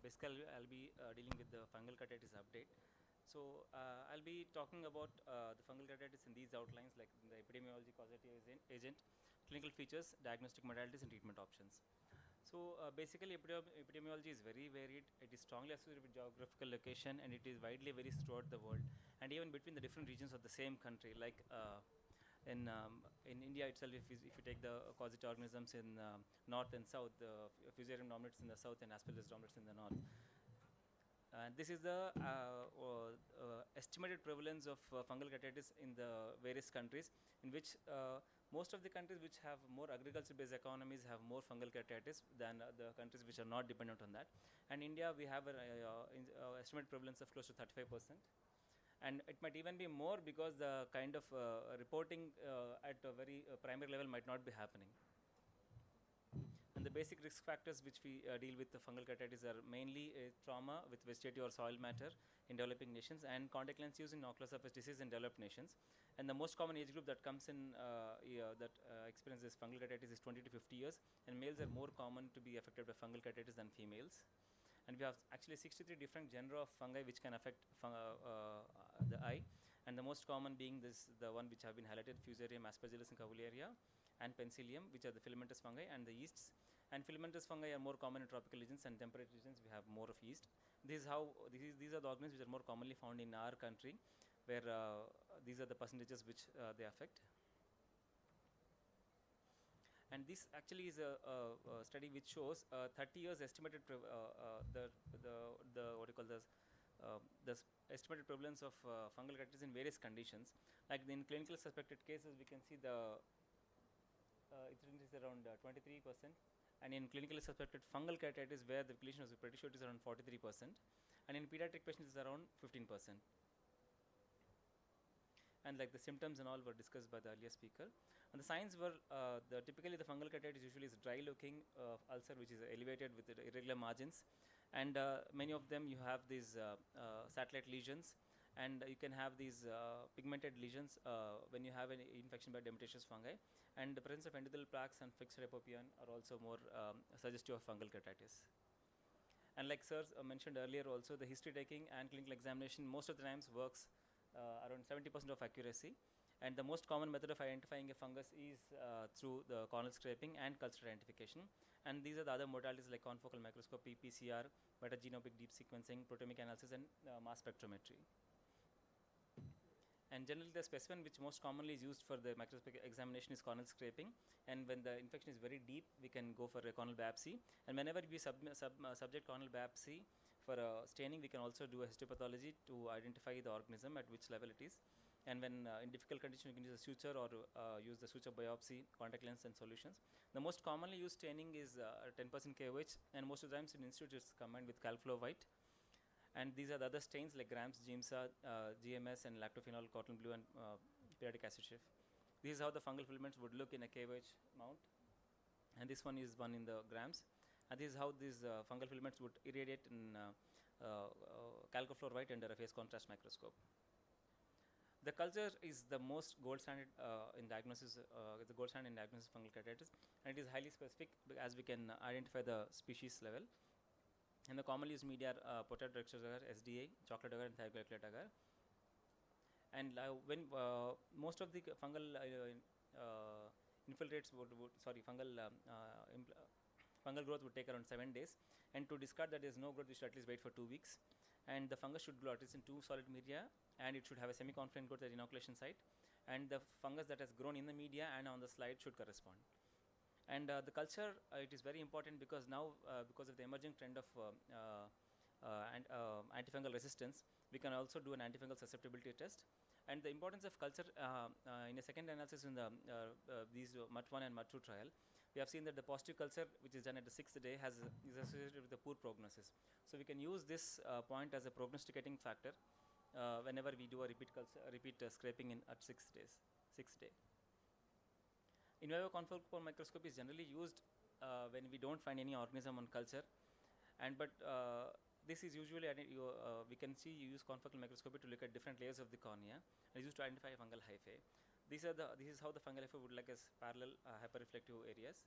basically I'll be dealing with the fungal keratitis update. So I'll be talking about the fungal keratitis in these outlines, like the epidemiology, causative agent, clinical features, diagnostic modalities, and treatment options. So basically epidemiology is very varied. It is strongly associated with geographical location, and it is widely varies throughout the world, and even between the different regions of the same country. Like in India itself, if you take the causative organisms in north and south, the Fusarium dominates in the south and Aspergillus dominates in the north. This is the estimated prevalence of fungal keratitis in the various countries, in which most of the countries which have more agriculture-based economies have more fungal keratitis than the countries which are not dependent on that. And India, we have an estimated prevalence of close to 35%. And it might even be more because the kind of reporting at a very primary level might not be happening. And the basic risk factors which we deal with the fungal keratitis are mainly trauma with vegetative or soil matter in developing nations, and contact lens use in ocular surface disease in developed nations. And the most common age group that comes in that experiences fungal keratitis is 20 to 50 years, and males are more common to be affected by fungal keratitis than females. And we have actually 63 different genera of fungi which can affect the eye, and the most common being the one which have been highlighted: Fusarium, Aspergillus, and Cavaliaria, and Penicillium, which are the filamentous fungi, and the yeasts. And filamentous fungi are more common in tropical regions, and temperate regions we have more of yeast. These are the organisms which are more commonly found in our country, where these are the percentages which they affect. And this actually is a study which shows 30 years estimated the what you call this the estimated prevalence of fungal keratitis in various conditions. Like in clinical suspected cases, we can see the incidence is around 23%, and in clinically suspected fungal keratitis, where the population is pretty sure, it is around 43%, and in pediatric patients is around 15%. And like the symptoms and all were discussed by the earlier speaker. And the signs were typically the fungal keratitis usually is dry looking ulcer which is elevated with irregular margins, and many of them you have these satellite lesions, and you can have these pigmented lesions when you have an infection by Demotechious fungi, and the presence of endothelial plaques and fixed hypopyon are also more suggestive of fungal keratitis. And like sir mentioned earlier also, the history taking and clinical examination most of the times works around 70% of accuracy, and the most common method of identifying a fungus is through the corneal scraping and culture identification. And these are the other modalities like confocal microscopy, PCR, metagenomic deep sequencing, proteomic analysis, and mass spectrometry. And generally the specimen which most commonly is used for the microscopic examination is corneal scraping, and when the infection is very deep, we can go for a corneal biopsy. And whenever we subject corneal biopsy for staining, we can also do a histopathology to identify the organism at which level it is. And when in difficult condition, you can use a suture or use the suture biopsy, contact lens, and solutions. The most commonly used staining is 10% KOH, and most of the times in institute it's combined with calflow white. And these are the other stains like Grams, Giemsa, GMS, and lactophenol, cotton blue, and periodic acid shift. This is how the fungal filaments would look in a KOH mount, and this one is one in the Grams. And this is how these fungal filaments would irradiate in calcofluor white under a phase contrast microscope. The culture is the most gold standard in diagnosis. The gold standard in diagnosis of fungal keratitis, and it is highly specific as we can identify the species level. And the commonly used media are potato agar, SDA, chocolate agar, and thioglycolate agar. And when most of the fungal infiltrates fungal growth would take around 7 days, and to discard that there is no growth, we should at least wait for 2 weeks. And the fungus should grow at least in 2 solid media, and it should have a semi-confident growth at the inoculation site, and the fungus that has grown in the media and on the slide should correspond. And the culture, it is very important because now because of the emerging trend of antifungal resistance, we can also do an antifungal susceptibility test. And the importance of culture in a second analysis in the these MUT1 and MUT2 trial, we have seen that the positive culture which is done at the 6th day is associated with the poor prognosis. So we can use this point as a prognosticating factor whenever we do a repeat scraping in at 6 day. In vivo confocal microscopy is generally used when we don't find any organism on culture, and this is usually we can see you use confocal microscopy to look at different layers of the cornea, and it's used to identify fungal hyphae. This is how the fungal hyphae would look as parallel hyperreflective areas.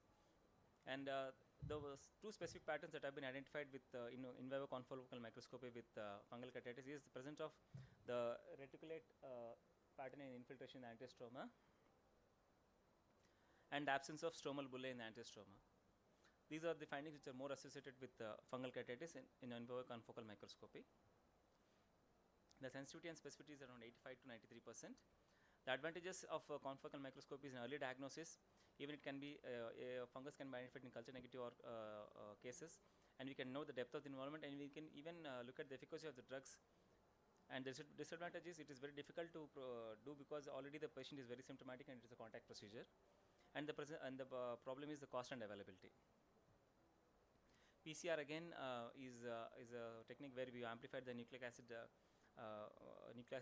And there was two specific patterns that have been identified with in vivo confocal microscopy with fungal keratitis is the presence of the reticulate pattern in infiltration in the antestroma and absence of stromal bullae in the antestroma. These are the findings which are more associated with fungal keratitis in vivo confocal microscopy. The sensitivity and specificity is around 85 to 93%. The advantages of confocal microscopy is in early diagnosis. Even it can be a fungus can be identified in culture negative or cases, and we can know the depth of the involvement, and we can even look at the efficacy of the drugs. And the disadvantage is it is very difficult to do because already the patient is very symptomatic and it is a contact procedure. And the problem is the cost and availability. PCR again is a technique where we amplify the nucleic acid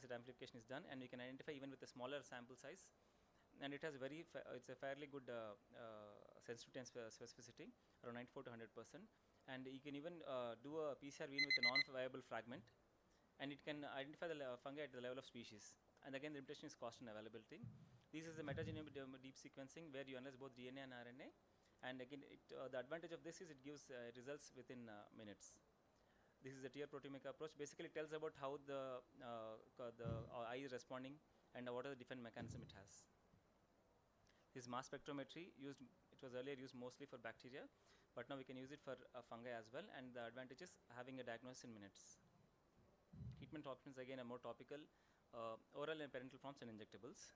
amplification is done, and we can identify even with a smaller sample size, and it has it's a fairly good sensitivity and specificity, around 94 to 100%. And you can even do a PCR with a non-viable fragment, and it can identify the fungi at the level of species. And again, the limitation is cost and availability. This is the metagenome deep sequencing where you analyze both DNA and RNA, and again the advantage of this is it gives results within minutes. This is the tier proteomic approach. Basically, it tells about how the eye is responding and what are the different mechanism it has. This mass spectrometry it was earlier used mostly for bacteria, but now we can use it for fungi as well, and the advantage is having a diagnosis in minutes. Treatment options again are more topical, oral and parenteral forms and injectables.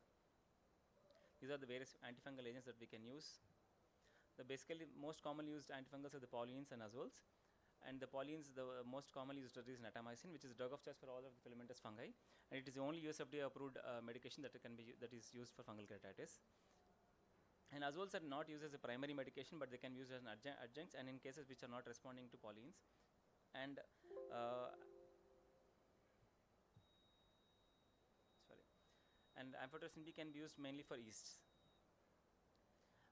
These are the various antifungal agents that we can use. The basically most commonly used antifungals are the polyenes and azoles. And the polyenes, the most commonly used drug is natamycin, which is drug of choice for all of the filamentous fungi, and it is the only US FDA approved medication that is used for fungal keratitis. And azoles are not used as a primary medication, but they can use as an adjuncts, and in cases which are not responding to polyenes. And amphotericin B can be used mainly for yeasts.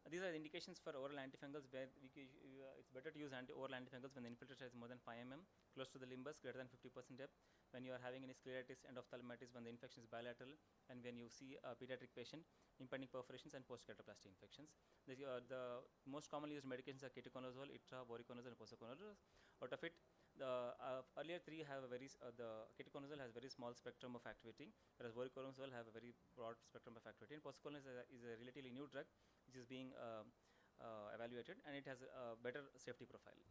These are the indications for oral antifungals where it's better to use oral antifungals when the infiltration is more than 5 mm, close to the limbus, greater than 50% depth, when you are having any scleritis, endophthalmitis, when the infection is bilateral, and when you see a pediatric patient, impending perforations and post-keratoplasty infections. The most commonly used medications are ketoconazole, itra, voriconazole, and posaconazole. Out of it, the earlier three have the ketoconazole has very small spectrum of activity, whereas voriconazole have a very broad spectrum of activity. And posaconazole is a relatively new drug which is being evaluated, and it has a better safety profile.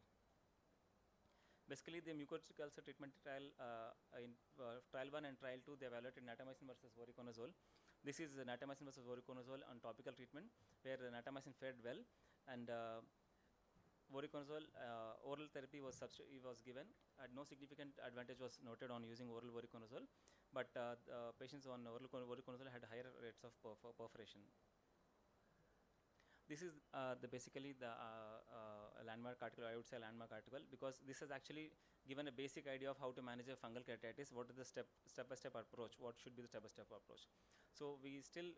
Basically, the mucosal ulcer treatment trial in trial 1 and trial 2, they evaluated natamycin versus voriconazole. This is natamycin versus voriconazole on topical treatment, where natamycin fared well, and voriconazole oral therapy was given. No significant advantage was noted on using oral voriconazole, but patients on oral voriconazole had higher rates of perforation. This is basically the landmark article, I would say landmark article, because this has actually given a basic idea of how to manage a fungal keratitis, what is the step-by-step approach, what should be the step-by-step approach. So we still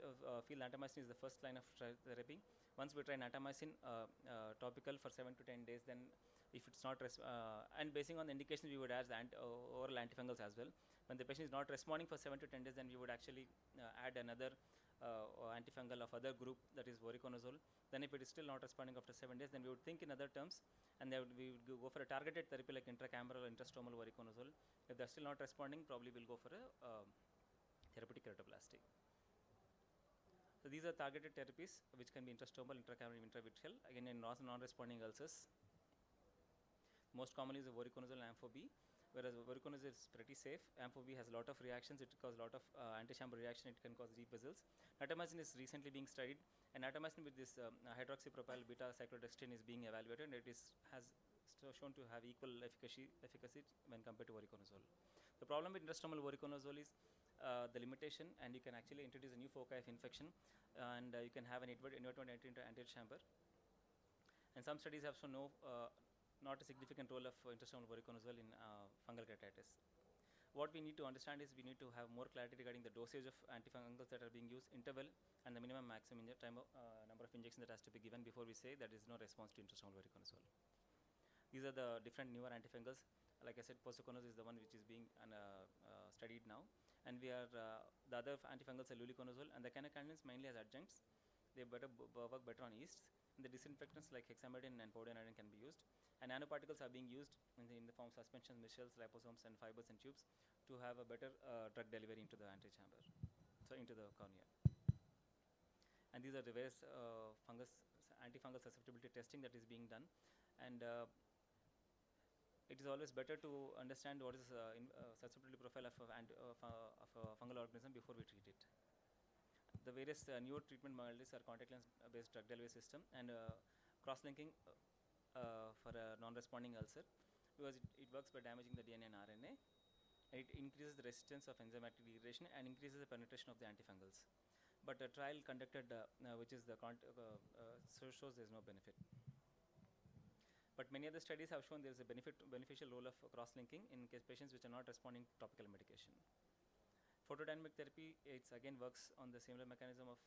feel natamycin is the first line of therapy. Once we try natamycin topical for 7 to 10 days, then if it's not, and basing on the indications, we would add oral antifungals as well. When the patient is not responding for 7 to 10 days, then we would actually add another antifungal of other group, that is voriconazole. Then if it is still not responding after 7 days, then we would think in other terms, and we would go for a targeted therapy like intracameral or intrastromal voriconazole. If they're still not responding, probably we'll go for a therapeutic keratoplasty. So these are targeted therapies which can be intrastromal, intracameral, intravitreal, again in non-responding ulcers. Most commonly is the voriconazole and ampho-B, whereas voriconazole is pretty safe. Ampho-B has a lot of reactions. It causes a lot of anti-chamber reaction. It can cause deep vessels. Natamycin is recently being studied, and natamycin with this hydroxypropyl beta cyclodextrin is being evaluated, and it has shown to have equal efficacy when compared to voriconazole. The problem with intrastromal voriconazole is the limitation, and you can actually introduce a new foci of infection, and you can have an inadvertent entry into anterior chamber. And some studies have shown not a significant role of intrastromal voriconazole in fungal keratitis. What we need to understand is we need to have more clarity regarding the dosage of antifungals that are being used, interval, and the minimum maximum number of injections that has to be given before we say that there is no response to intrastromal voriconazole. These are the different newer antifungals. Like I said, posaconazole is the one which is being studied now, and we are the other antifungals are luliconazole and the echinocandins mainly as adjuncts. They work better on yeasts. And the disinfectants like hexamidine and povidone can be used. And nanoparticles are being used in the form of suspensions, micelles, liposomes, and fibers and tubes to have a better drug delivery into the antechamber, so into the cornea. And these are the various antifungal susceptibility testing that is being done. And it is always better to understand what is susceptibility profile of a fungal organism before we treat it. The various newer treatment modalities are contact lens based drug delivery system and cross-linking for a non-responding ulcer, because it works by damaging the DNA and RNA. It increases the resistance of enzymatic degradation and increases the penetration of the antifungals. But a trial conducted, which is the shows there is no benefit. But many other studies have shown there is a beneficial role of cross-linking in case patients which are not responding to topical medication. Photodynamic therapy, it again works on the similar mechanism of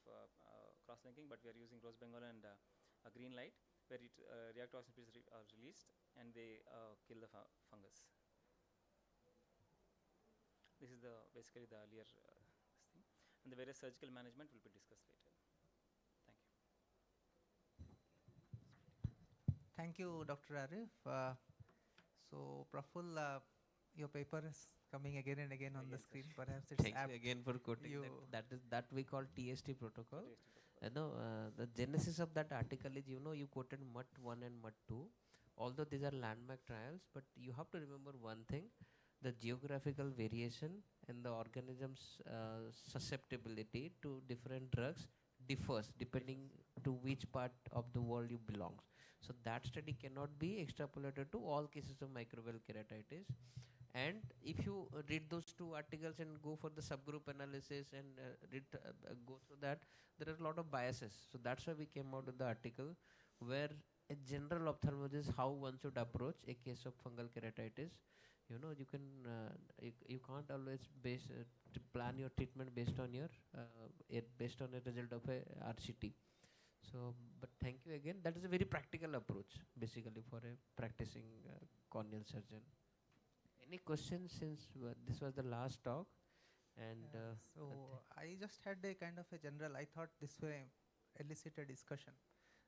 cross-linking, but we are using rose bengal and a green light, where reactive oxygen species are released and they kill the fungus. This is basically the earlier thing, and the various surgical management will be discussed later. Thank you, Dr. Arif. So, Praful, your paper is coming again and again on the screen. Perhaps it's Thank you again for quoting that we call TST protocol. The genesis of that article is, you quoted MUT1 and MUT2. Although these are landmark trials, but you have to remember one thing: the geographical variation and the organism's susceptibility to different drugs differs depending to which part of the world you belong. So that study cannot be extrapolated to all cases of microbial keratitis. And if you read those two articles and go for the subgroup analysis and go through that, there are a lot of biases. So that's why we came out with the article where a general ophthalmologist how one should approach a case of fungal keratitis. You can't always plan your treatment based on your based on a result of a RCT. So, but thank you again. That is a very practical approach, basically, for a practicing corneal surgeon. Any questions, since this was the last talk? And I just had a kind of a general. I thought this way elicit a discussion.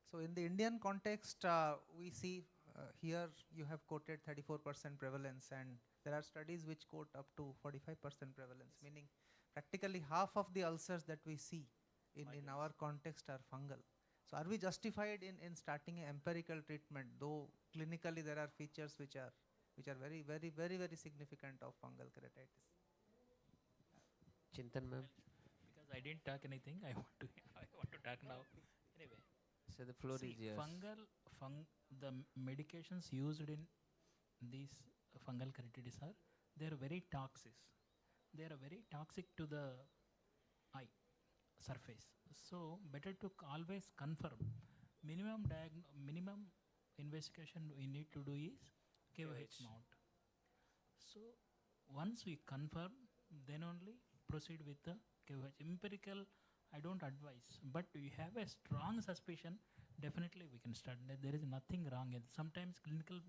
So in the Indian context, we see here you have quoted 34% prevalence, and there are studies which quote up to 45% prevalence, meaning practically half of the ulcers that we see in our context are fungal. So are we justified in starting an empirical treatment, though clinically there are features which are very, very, very, very significant of fungal keratitis? Chintan ma'am. Because I didn't talk anything, I want to talk now. Anyway. So the floor is yours. The medications used in these fungal keratitis they are very toxic. They are very toxic to the eye surface. So better to always confirm. Minimum investigation we need to do is KOH mount. So once we confirm, then only proceed with the KOH. Empirical, I don't advise, but we have a strong suspicion, definitely we can start. There is nothing wrong. Sometimes clinical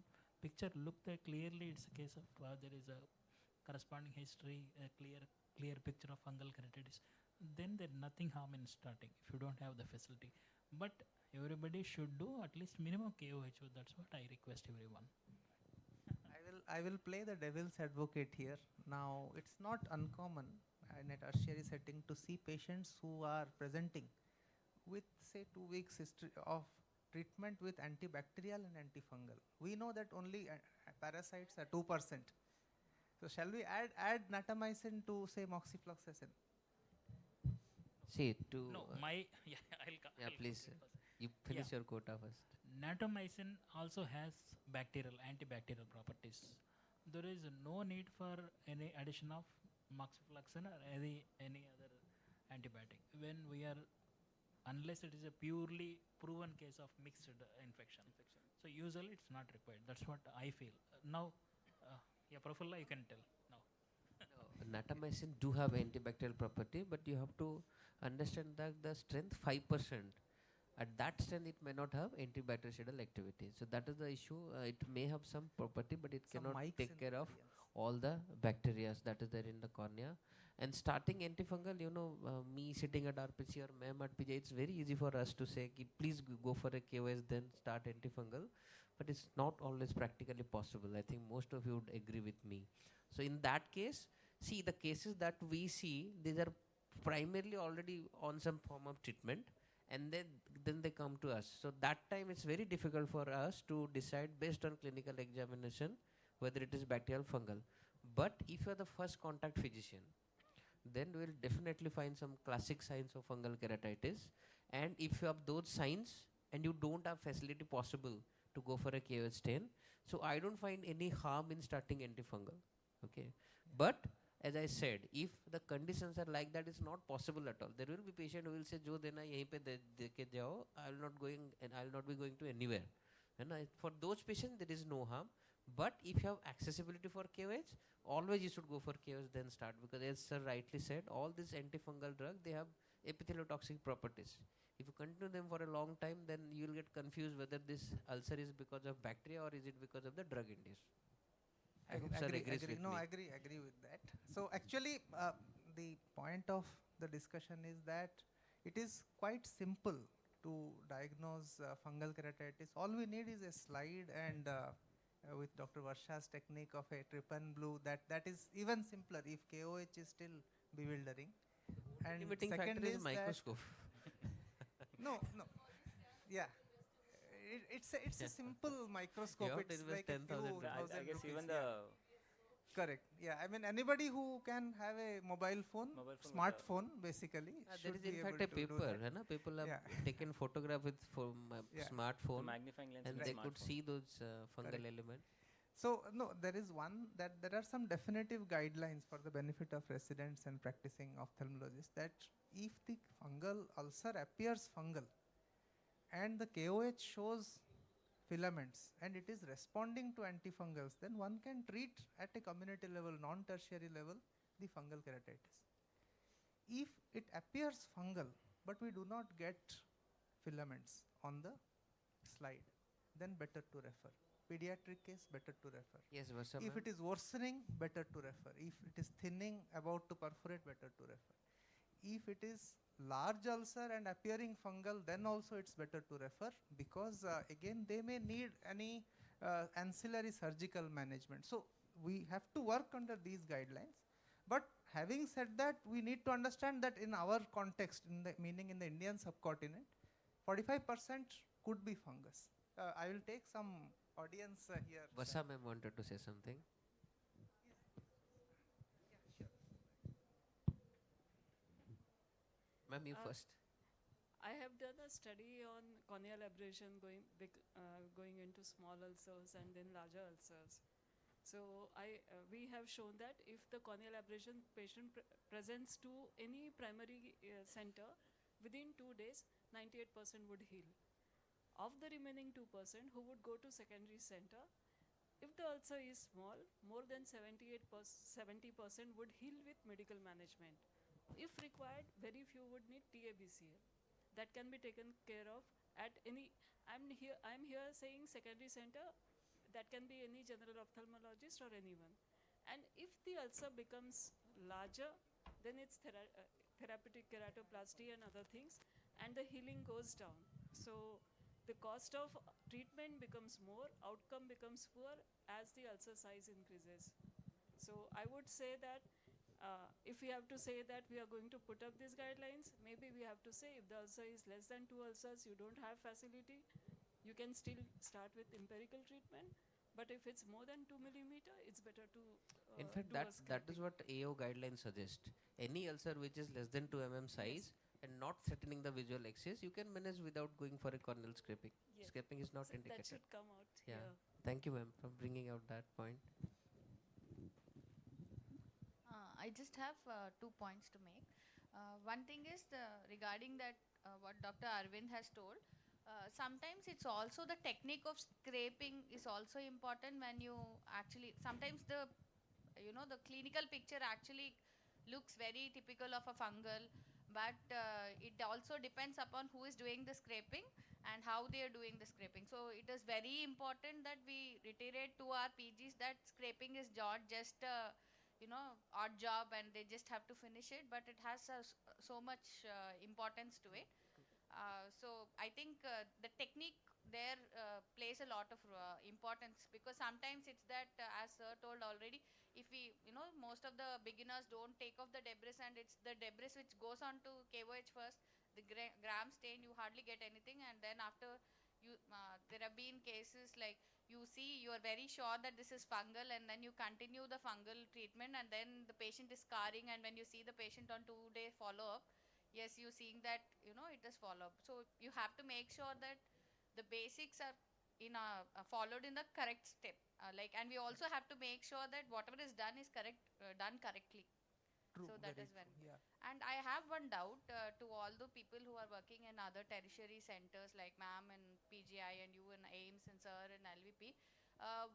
picture look there clearly, it's a case of there is a corresponding history, a clear picture of fungal keratitis. Then there is nothing harm in starting if you don't have the facility. But everybody should do at least minimum KOH. That's what I request everyone. I will play the devil's advocate here. Now, it's not uncommon in a tertiary setting to see patients who are presenting with, say, 2 weeks history of treatment with antibacterial and antifungal. We know that only parasites are 2%. So shall we add natamycin to, say, moxifloxacin? See, I'll please. You finish your quota first. Natamycin also has antibacterial properties. There is no need for any addition of moxifloxacin or any other antibiotic unless it is a purely proven case of mixed infection. So usually it's not required. That's what I feel. Now, Prafulla, you can tell now. Natamycin do have antibacterial property, but you have to understand that the strength 5%. At that strength, it may not have antibactericidal activity. So that is the issue. It may have some property, but it cannot take care of all the bacteria that is there in the cornea. And starting antifungal, me sitting at RPC or ma'am at PJ, it's very easy for us to say, ki, please go for a KOS, then start antifungal. But it's not always practically possible. I think most of you would agree with me. So in that case, see, the cases that we see, these are primarily already on some form of treatment, and then they come to us. So that time it's very difficult for us to decide based on clinical examination whether it is bacterial fungal. But if you are the first contact physician, then we will definitely find some classic signs of fungal keratitis. And if you have those signs and you don't have facility possible to go for a KOH stain, so I don't find any harm in starting antifungal. Okay, but as I said, if the conditions are like that, it's not possible at all. There will be patient who will say, "Jo dena yahi pe de ke jao, I will not going and I will not be going to anywhere." And for those patients, there is no harm. But if you have accessibility for KOH, always you should go for KOH then start, because as sir rightly said, all these antifungal drugs, they have epitheliotoxic properties. If you continue them for a long time, then you will get confused whether this ulcer is because of bacteria or is it because of the drug induced. I hope sir agrees with no, me. I agree with that. So actually, the point of the discussion is that it is quite simple to diagnose fungal keratitis. All we need is a slide, and with Dr. Varsha's technique of a trypan blue, that is even simpler if KOH is still bewildering. And Limiting second factor is is microscope. no, yeah. It's a simple microscope. You have to It's invest like a 10,000 few rupees. I thousand guess rupees. even Yeah. the Correct. Yeah. I mean, anybody who can have a mobile phone Mobile phone with smartphone, basically, There should is be in fact able a to do paper, that. hai na? People have Yeah. taken photograph with Yeah. smartphone, magnifying lens and in the they could smartphone. see those fungal Correct. element. So no, there is one that there are some definitive guidelines for the benefit of residents and practicing ophthalmologists, that if the fungal ulcer appears fungal and the KOH shows filaments and it is responding to antifungals, then one can treat at a community level, non-tertiary level, the fungal keratitis. If it appears fungal but we do not get filaments on the slide, then better to refer. Pediatric case, better to refer. Yes, Varsha If ma'am. it is worsening, better to refer. If it is thinning, about to perforate, better to refer. If it is large ulcer and appearing fungal, then also it's better to refer, because again they may need any ancillary surgical management. So we have to work under these guidelines. But having said that, we need to understand that in our context, meaning in the Indian subcontinent, 45% could be fungus. I will take some audience here. Varsha ma'am wanted to say something. Ma'am, you first. I have done a study on corneal abrasion going into small ulcers and then larger ulcers. So we have shown that if the corneal abrasion patient presents to any primary center, within 2 days, 98% would heal. Of the remaining 2% who would go to secondary center, if the ulcer is small, more than 70% would heal with medical management. If required, very few would need TABCL. That can be taken care of at any. I'm here saying secondary center. That can be any general ophthalmologist or anyone. And if the ulcer becomes larger, then it's therapeutic keratoplasty and other things, and the healing goes down. So the cost of treatment becomes more, outcome becomes poor as the ulcer size increases. So I would say that if we have to say that we are going to put up these guidelines, maybe we have to say if the ulcer is less than 2 ulcers, you don't have facility, you can still start with empirical treatment. But if it's more than 2 millimeter, it's better to In fact, that is what AO guidelines suggest. Any ulcer which is less than 2 mm size and not threatening the visual axis, you can manage without going for a corneal scraping. Yes. Scraping is not So indicated. that should come out Yeah. here. Thank you, ma'am, for bringing out that point. I just have 2 points to make. One thing is regarding that what Dr. Arvind has told. Sometimes it's also the technique of scraping is also important when you actually, sometimes the clinical picture actually looks very typical of a fungal, but it also depends upon who is doing the scraping and how they are doing the scraping. So it is very important that we reiterate to our PGs that scraping is not just a odd job and they just have to finish it, but it has so much importance to it. So I think the technique there plays a lot of importance, because sometimes it's that, as sir told already, if we, most of the beginners don't take off the debris, and it's the debris which goes on to KOH first, the gram stain, you hardly get anything, and then after there have been cases like, you see, you are very sure that this is fungal, and then you continue the fungal treatment, and then the patient is scarring, and when you see the patient on 2-day follow-up, yes, you seeing that it is follow up. So you have to make sure that the basics are followed in the correct step, and we also have to make sure that whatever is done is done correctly. True, So that very is one. true, yeah. And I have one doubt to all the people who are working in other tertiary centers like ma'am and PGI and you and AIMS and sir and LVP.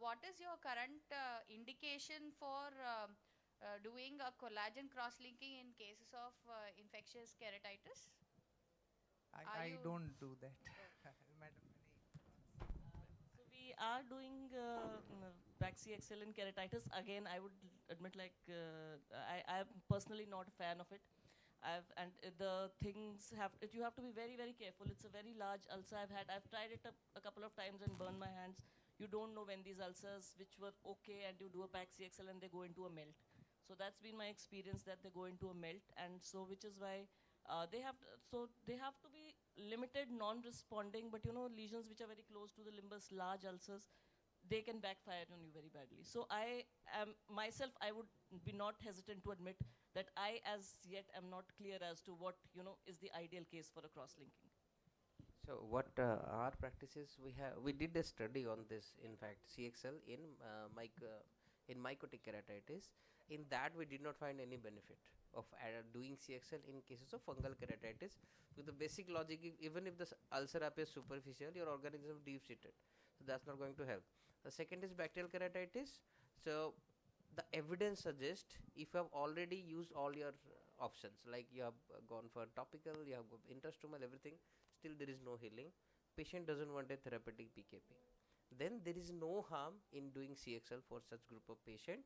What is your current indication for doing a collagen cross-linking in cases of infectious keratitis? I don't do that. Madam, So we are doing PaxCXL in keratitis. Again, I would admit, like, I'm personally not a fan of it. The things you have to be very, very careful. It's a very large ulcer I've tried it a couple of times and burned my hands. You don't know when these ulcers, which were okay, and you do a PaxCXL and they go into a melt. So that's been my experience, that they go into a melt, and so which is why they have to be limited, non-responding, but lesions which are very close to the limbus, large ulcers, they can backfire on you very badly. So I am myself, I would be not hesitant to admit that I as yet am not clear as to what is the ideal case for a cross-linking. So what our practices, we did a study on this, in fact, CXL in mycotic keratitis. In that we did not find any benefit of doing CXL in cases of fungal keratitis, with the basic logic, even if the ulcer appears superficial, your organism is deep seated, so that's not going to help. The second is bacterial keratitis. So the evidence suggests, if you have already used all your options, like you have gone for topical, you have intrastomal, everything, still there is no healing, patient doesn't want a therapeutic PKP, then there is no harm in doing CXL for such group of patient.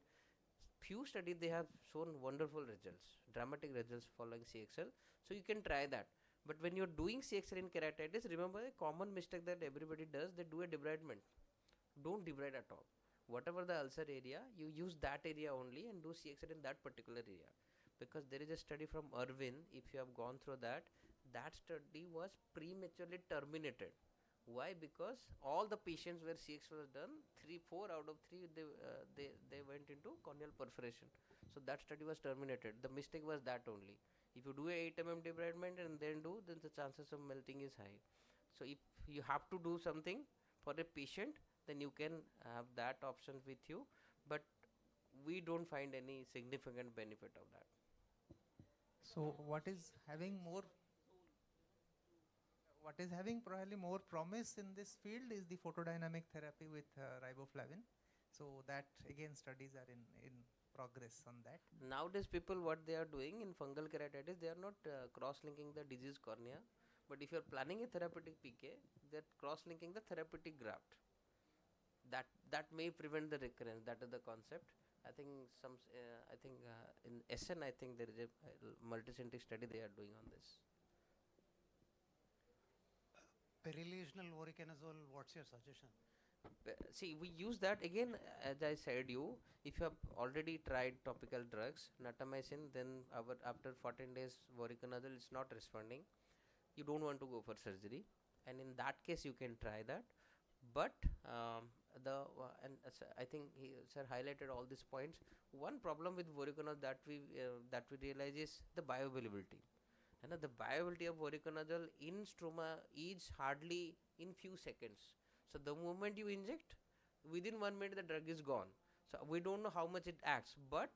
Few studies, they have shown wonderful results, dramatic results following CXL, so you can try that. But when you're doing CXL in keratitis, remember a common mistake that everybody does, they do a debridement. Don't debride at all. Whatever the ulcer area, you use that area only and do CXL in that particular area. Because there is a study from Irvin, if you have gone through that study was prematurely terminated. Why? Because all the patients where CXL was done, 4 out of 3 they went into corneal perforation. So that study was terminated. The mistake was that only. If you do a 8 mm debridement and then the chances of melting is high. So if you have to do something for a patient, then you can have that option with you. But we don't find any significant benefit of that. so what is having probably more promise in this field is the photodynamic therapy with riboflavin. So that again studies are in progress on that. Nowadays people, what they are doing in fungal keratitis, they are not cross-linking the disease cornea, but if you are planning a therapeutic PK, they are cross-linking the therapeutic graft. That may prevent the recurrence. That is the concept. I think in SN, I think there is a multicentric study they are doing on this. Perilesional voriconazole, what's your suggestion? See, we use that again, as I said you, if you have already tried topical drugs, natamycin, then after 14 days voriconazole is not responding, you don't want to go for surgery, and in that case you can try that. But I think sir highlighted all these points. One problem with voriconazole that we realize is the bioavailability. And the bioavailability of voriconazole in stroma is hardly in few seconds. So the moment you inject, within 1 minute the drug is gone. So we don't know how much it acts, but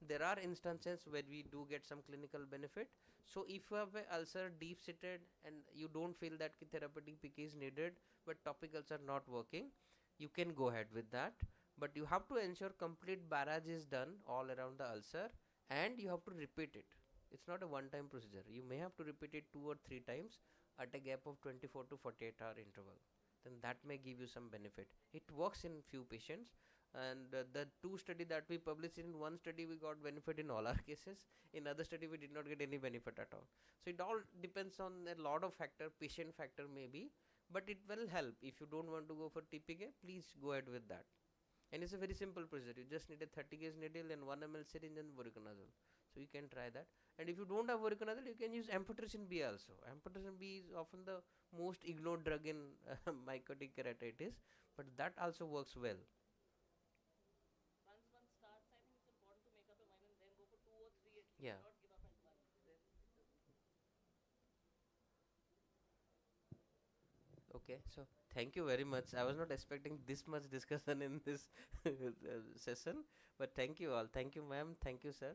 there are instances where we do get some clinical benefit. So if you have an ulcer deep seated and you don't feel that therapeutic PK is needed, but topicals are not working, you can go ahead with that. But you have to ensure complete barrage is done all around the ulcer, and you have to repeat it. It's not a one-time procedure. You may have to repeat it 2 or 3 times. at a gap of 24 to 48 hour interval, then that may give you some benefit. It works in few patients, and the two study that we published, in one study we got benefit in all our cases, in other study we did not get any benefit at all. So it all depends on a lot of factor, patient factor maybe, but it will help. If you don't want to go for TPK, please go ahead with that. And it's a very simple procedure. You just need a 30 gauge needle and 1 ml syringe and voriconazole. So you can try that. And if you don't have voriconazole, you can use amphotericin B also. Amphotericin B is often the most ignored drug in mycotic keratitis, but that also works well. Once one starts, I think it's important to make up your mind and then go for 2 or 3 at least. Yeah. Not give up at once. Okay, so thank you very much. I was not expecting this much discussion in this session, but thank you all. Thank you, ma'am. Thank you, sir.